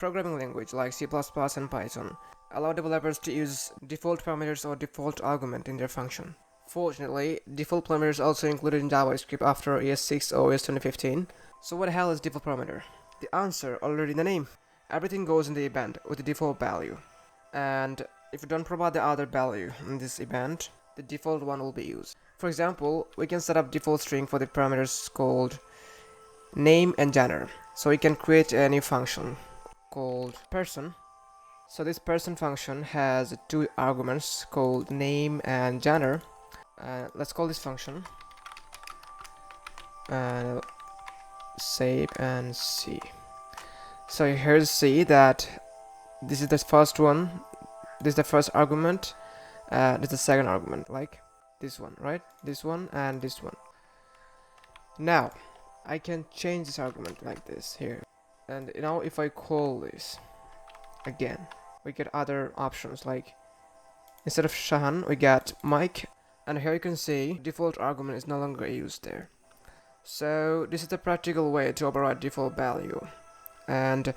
Programming language like C++ and Python allow developers to use default parameters or default argument in their function. Fortunately, default parameters also included in JavaScript after ES6 or ES 2015. So what the hell is default parameter? The answer already in the name. Everything goes in the event with the default value. And if you don't provide the other value in this event, the default one will be used. For example, we can set up default string for the parameters called name and gender. So we can create a new function called person. So this person function has two arguments called name and gender. Let's call this function and save and see. So here's see that this is the first one, this is the first argument, this is the second argument, like this one, right? This one and this one. Now I can change this argument like this here, and now if I call this again, we get other options, like instead of Shahan we get Mike, and here you can see default argument is no longer used there. So this is the practical way to override default value, and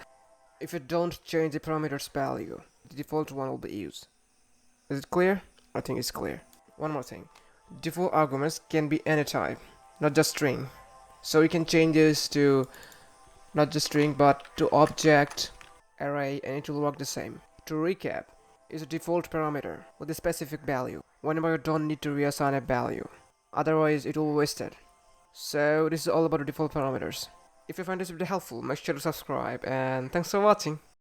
if you don't change the parameters value, the default one will be used. Is it clear? I think it's clear. One more thing, default arguments can be any type, not just string. So you can change this to not just string but to object, array, and it will work the same. To recap, is a default parameter with a specific value whenever you don't need to reassign a value, otherwise it will waste it. So this is all about the default parameters. If you find this video helpful, make sure to subscribe, and thanks for watching.